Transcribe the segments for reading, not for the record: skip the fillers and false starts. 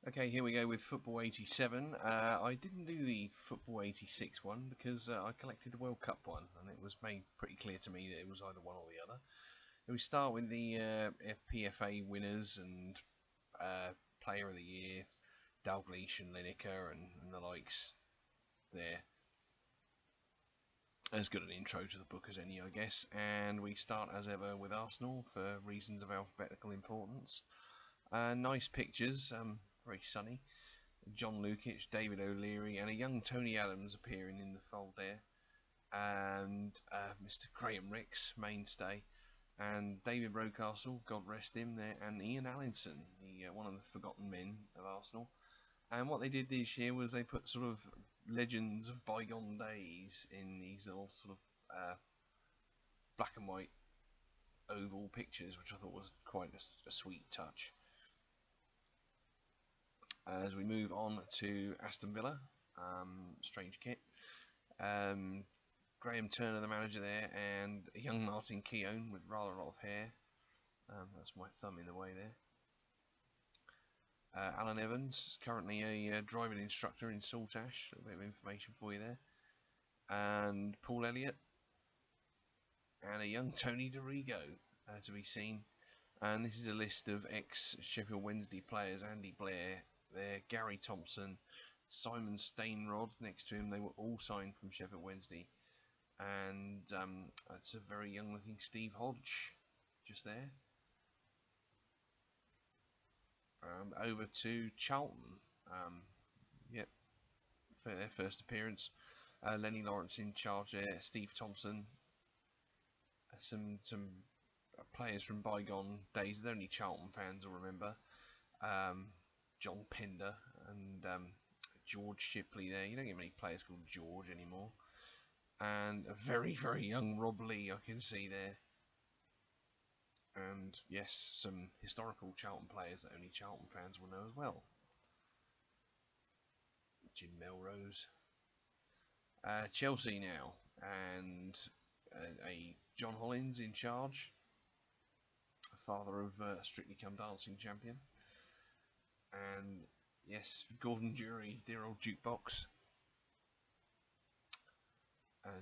Okay, here we go with Football 87. I didn't do the Football 86 one because I collected the World Cup one, and it was made pretty clear to me that it was either one or the other. And we start with the PFA winners and Player of the Year, Dalglish and Lineker and the likes there. As good an intro to the book as any, I guess. And we start as ever with Arsenal for reasons of alphabetical importance. Nice pictures, very sunny. John Lukic, David O'Leary, and a young Tony Adams appearing in the fold there, and Mr. Graham Rix, mainstay, and David Rocastle, God rest him, there, and Ian Allinson, one of the forgotten men of Arsenal. And what they did this year was they put sort of legends of bygone days in these little sort of black and white oval pictures, which I thought was quite a sweet touch. As we move on to Aston Villa, strange kit. Graham Turner, the manager there, and a young Martin Keown with rather a lot of hair. That's my thumb in the way there. Alan Evans, currently a driving instructor in Saltash. A little bit of information for you there. And Paul Elliott, and a young Tony DiRigo to be seen. And this is a list of ex-Sheffield Wednesday players. Andy Blair there, Gary Thompson, Simon Stainrod next to him. They were all signed from Sheffield Wednesday. And that's a very young looking Steve Hodge just there. Over to Charlton. Yep, for their first appearance. Lenny Lawrence in charge there, Steve Thompson. Some players from bygone days that only Charlton fans will remember. John Pender and George Shipley there. You don't get many players called George anymore. And a very, very young Rob Lee I can see there. And yes, some historical Charlton players that only Charlton fans will know as well. Jim Melrose. Chelsea now, and a John Hollins in charge, father of Strictly Come Dancing champion. And yes, Gordon Jury, dear old jukebox.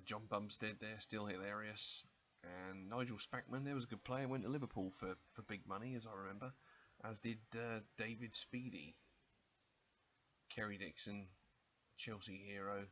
John Bumstead there, still hilarious. And Nigel Spackman, there was a good player, went to Liverpool for big money, as I remember. As did David Speedy. Kerry Dixon, Chelsea hero.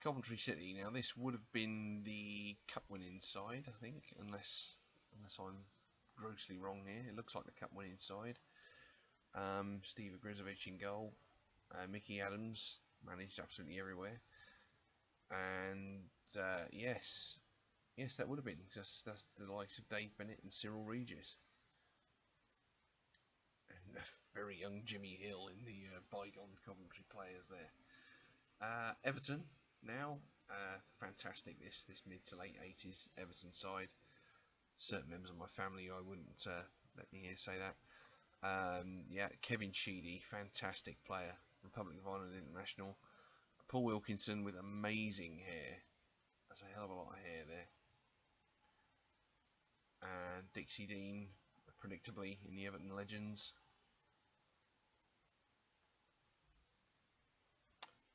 Coventry City, now this would have been the cup winning side, I think, unless I'm grossly wrong here. It looks like the cup winning side. Steve Ogrizovic in goal. Mickey Adams managed absolutely everywhere. And yes, that would have been. That's the likes of Dave Bennett and Cyril Regis. And very young Jimmy Hill in the bygone Coventry players there. Everton now, fantastic this mid to late 80s Everton side. Certain members of my family I wouldn't let me hear say that. Yeah, Kevin Sheedy, fantastic player, Republic of Ireland international. Paul Wilkinson with amazing hair. That's a hell of a lot of hair there. And Dixie Dean, predictably, in the Everton Legends.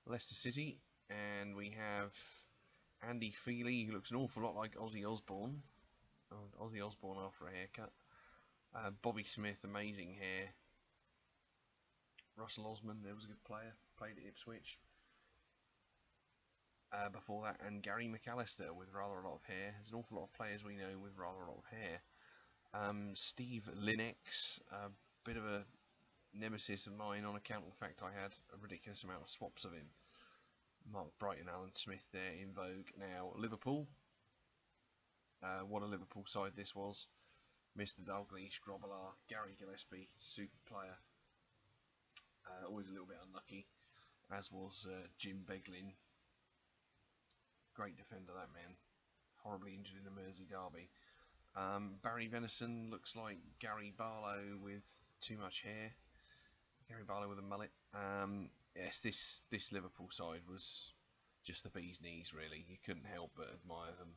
Leicester City, and we have Andy Feely, who looks an awful lot like Ozzy Osbourne. Ozzy Osbourne after a haircut. Bobby Smith, amazing hair. Russell Osman, there was a good player, played at Ipswich. Before that, and Gary McAllister with rather a lot of hair. There's an awful lot of players we know with rather a lot of hair. Steve Linux, a bit of a nemesis of mine on account of the fact I had a ridiculous amount of swaps of him. Mark Brighton, Alan Smith there in vogue. Now, Liverpool. What a Liverpool side this was. Mr. Dalglish, Grobbelaar, Gary Gillespie, super player. Always a little bit unlucky, as was Jim Beglin. Great defender, that man. Horribly injured in the Mersey derby. Barry Venison looks like Gary Barlow with too much hair. Gary Barlow with a mullet. Yes, this Liverpool side was just the bee's knees, really. You couldn't help but admire them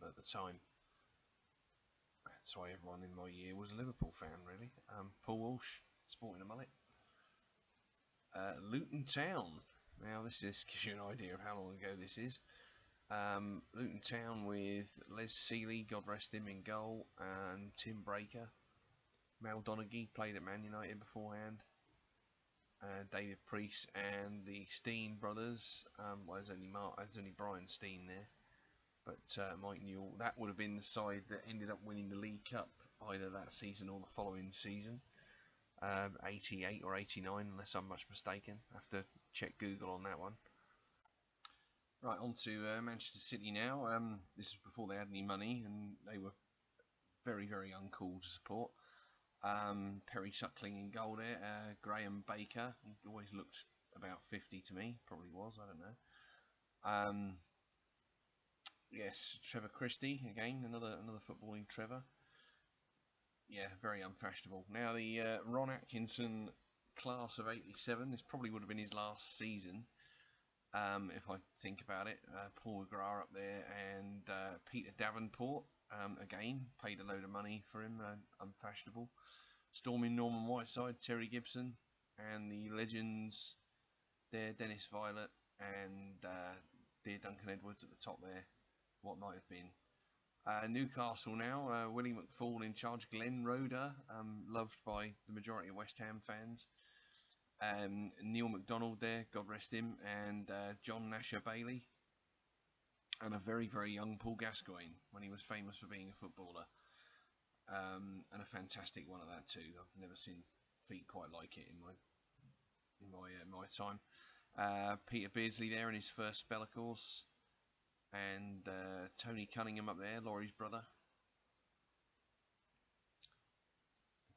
at the time. That's why everyone in my year was a Liverpool fan, really. Paul Walsh, sporting a mullet. Luton Town. Now this gives you an idea of how long ago this is. Luton Town with Les Seeley, God rest him, in goal, and Tim Breaker. Mal Donaghy played at Man United beforehand. David Priest and the Steen brothers. Well, there's only Brian Steen there, but Mike Newell. That would have been the side that ended up winning the League Cup either that season or the following season. 88 or 89, unless I'm much mistaken. I have to check Google on that one. Right, on to Manchester City now. This was before they had any money, and they were very, very uncool to support. Perry Suckling in goal there. Graham Baker, he always looked about 50 to me. Probably was, I don't know. Yes, Trevor Christie, again, another footballing Trevor. Yeah, very unfashionable. Now the Ron Atkinson class of 87, this probably would have been his last season, if I think about it. Paul McGrath up there, and Peter Davenport, again, paid a load of money for him, unfashionable. Storming Norman Whiteside, Terry Gibson, and the legends there, Dennis Viollet, and dear Duncan Edwards at the top there, what might have been. Newcastle now, Willie McFall in charge, Glenn Roeder, loved by the majority of West Ham fans. Neil MacDonald there, God rest him, and John Nasher Bailey, and a very, very young Paul Gascoigne when he was famous for being a footballer, and a fantastic one at that too. I've never seen feet quite like it in my time. Peter Beardsley there in his first spell, of course, and Tony Cunningham up there, Laurie's brother.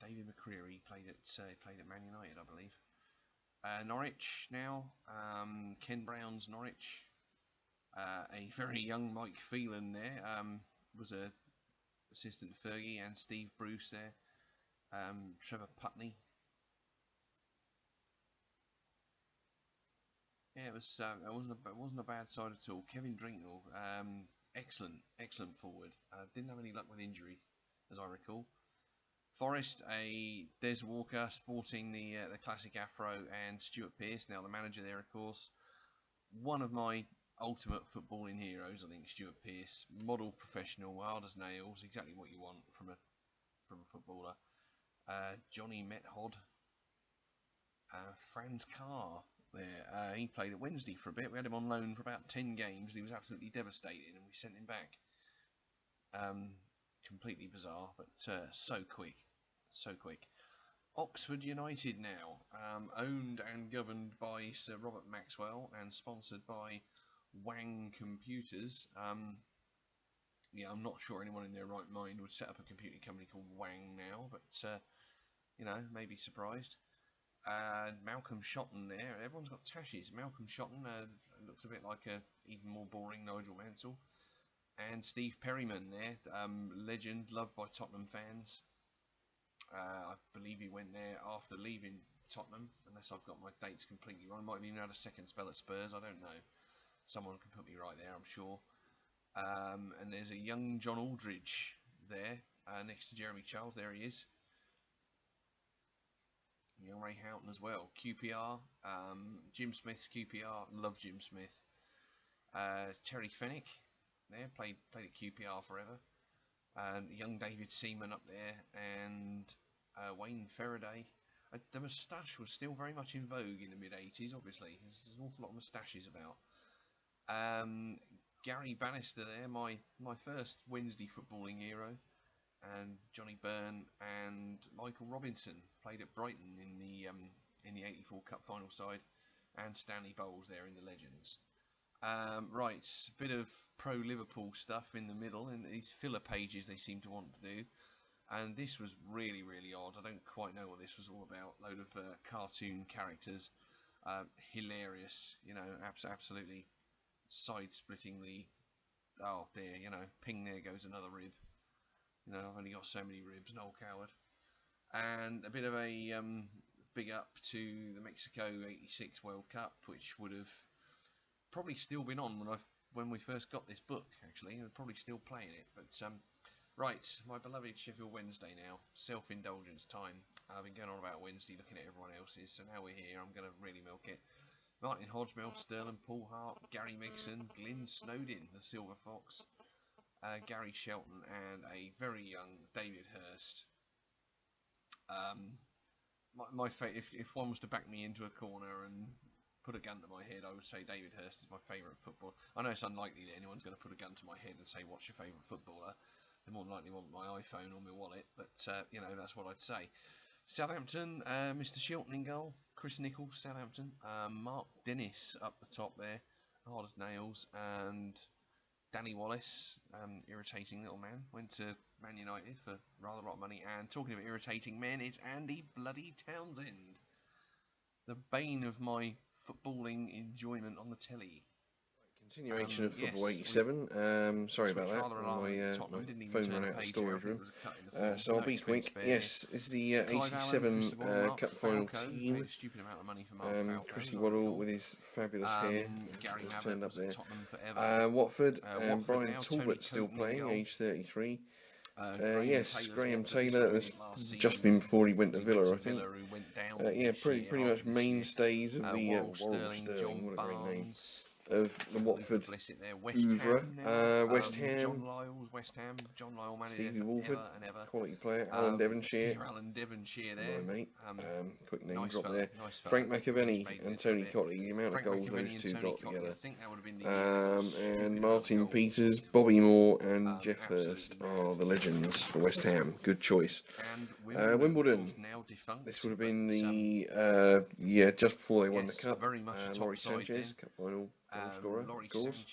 David McCreary played at Man United, I believe. Norwich now, Ken Brown's Norwich. A very young Mike Phelan there, was a assistant Fergie, and Steve Bruce there. Trevor Putney. Yeah, it wasn't a bad side at all. Kevin Drinknell, excellent forward. Didn't have any luck with injury, as I recall. Forest, a Des Walker sporting the classic afro, and Stuart Pearce, now the manager there, of course. One of my ultimate footballing heroes, I think, Stuart Pearce. Model professional, hard as nails, exactly what you want from a footballer. Johnny Method, Franz Carr there. He played at Wednesday for a bit. We had him on loan for about 10 games. He was absolutely devastating, and we sent him back. Completely bizarre, but so quick. Oxford United now, owned and governed by Sir Robert Maxwell and sponsored by Wang Computers. Yeah, I'm not sure anyone in their right mind would set up a computer company called Wang now, but you know, maybe surprised. Malcolm Shotton there. Everyone's got tashes. Malcolm Shotton looks a bit like a even more boring Nigel Mansell. And Steve Perryman there, legend, loved by Tottenham fans. I believe he went there after leaving Tottenham, unless I've got my dates completely wrong. Might have even had a second spell at Spurs, I don't know. Someone can put me right there, I'm sure. And there's a young John Aldridge there, next to Jeremy Charles. There he is. Young Ray Houghton as well. QPR, Jim Smith's QPR. Love Jim Smith. Terry Fennick there, played at QPR forever. Young David Seaman up there, and Wayne Faraday. The moustache was still very much in vogue in the mid-80s, obviously. There's an awful lot of moustaches about. Gary Bannister there, my first Wednesday footballing hero, and Johnny Byrne and Michael Robinson played at Brighton in the '84 Cup final side, and Stanley Bowles there in the Legends. Right, a bit of pro-Liverpool stuff in the middle, and these filler pages they seem to want to do. And this was really, really odd. I don't quite know what this was all about. Load of cartoon characters. Hilarious, you know, absolutely side-splittingly. Oh dear, you know, ping, there goes another rib. You know, I've only got so many ribs, Noel Coward. And a bit of a big up to the Mexico '86 World Cup, which would have probably still been on when we first got this book. Actually, they're probably still playing it. But Right, my beloved Sheffield Wednesday now. Self-indulgence time. I've been going on about Wednesday looking at everyone else's, so now we're here, I'm going to really milk it. Martin Hodge, Mel Sterling, Paul Hart, Gary Mixon, Glyn Snowden, the Silver Fox, Gary Shelton, and a very young David Hurst. If one was to back me into a corner and put a gun to my head, I would say David Hurst is my favourite footballer. I know it's unlikely that anyone's going to put a gun to my head and say, what's your favourite footballer? They more than likely want my iPhone or my wallet, but you know, that's what I'd say. Southampton, Mr. Shilton in goal, Chris Nichols, Southampton, Mark Dennis up the top there, hard as nails, and Danny Wallace, irritating little man, went to Man United for rather a lot of money. And talking of irritating men, it's Andy bloody Townsend, the bane of my footballing enjoyment on the telly. Continuation of Football 87. Sorry about that. My phone ran out of storage room. So I'll be quick. Yes, this is the 87 Cup final team. Christy Waddle with his fabulous hair has turned up there. Watford, Brian Talbot still playing, age 33. Yes, Graham Taylor has just been before he went to Villa, I think. Yeah, pretty much mainstays of the Warren Sterling, what a great name, of the Watford oeuvre. West Ham, John Lyall manager Stevie Wolford, quality player. Alan Devonshire, there. My mate, quick name drop there. Frank McAvenny and Tony Cottee, the amount of goals those two got together. And Martin Peters, Bobby Moore and Jeff Hurst are the legends for West Ham. Good choice. Wimbledon, this would have been the, yeah, just before they won the Cup. Laurie Sanchez, Cup final goal scorer, of course.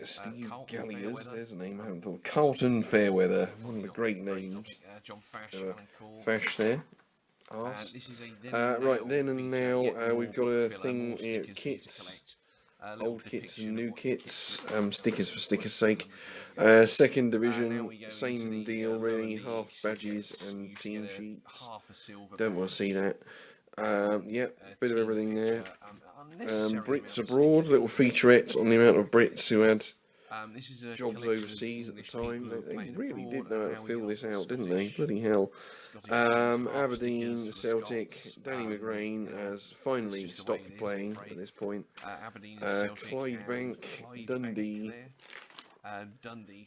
Steve Galliers, there's a name I haven't thought. Carlton Fairweather, one of the great names. Fash there. Right, then and now we've got a thing here, kits. Old kits and new kits, stickers for stickers' sake. Second division, same deal really, half badges and team sheets. Don't want to see that. Yep, bit of everything there. Brits abroad, little featurette on the amount of Brits who had jobs overseas at the time. They really did know how to fill this out, didn't they? Bloody hell. Aberdeen, Celtic, Danny McGrain has finally stopped playing at this point. Clydebank, Dundee,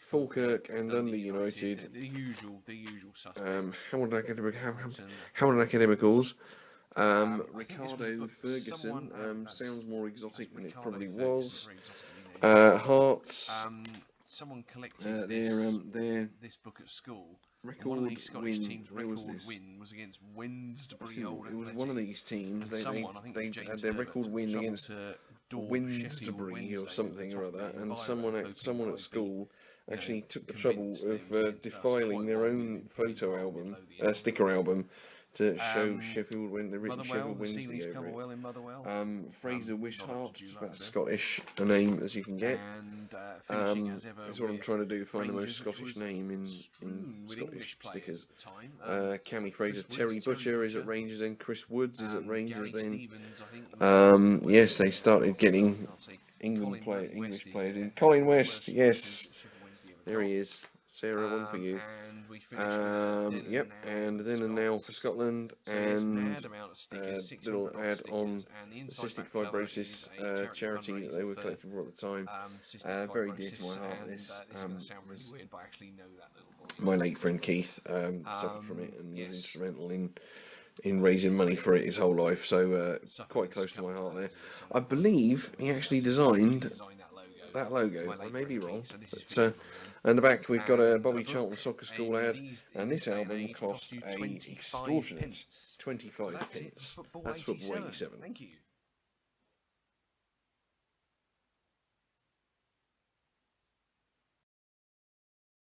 Falkirk and Dundee United. The usual suspects. How did I get chemicals? Ricardo Ferguson sounds more exotic than it probably was. Hearts. Someone collected this book at school. One of these Scottish teams' record win was against Wednesbury Old Athletic. It was one of these teams. They had their record win against Wednesbury or something or other, and someone at school actually took the trouble of defiling their own photo album, sticker album, to show Sheffield when the written Sheffield Wednesday over it. Fraser Wishart, which is about as Scottish a name as you can get. That's what I'm trying to do, find the most Scottish name in Scottish stickers. Cammy Fraser, Terry Butcher is at Rangers then, Chris Woods is at Rangers then. Yes, they started getting English players in. Colin West, yes, there he is. Sarah, one for you. Yep, and then and now for Scotland, and little add on the cystic fibrosis charity that they were collecting for at the time. Very dear to my heart. This was my late friend Keith suffered from it and was instrumental in raising money for it his whole life, so quite close to my heart there. I believe he actually designed that logo. I may be wrong, but and the back we've got a Bobby Charlton Soccer School ad, and this album cost a extortionate 25 pence. That's Football 87. Thank you.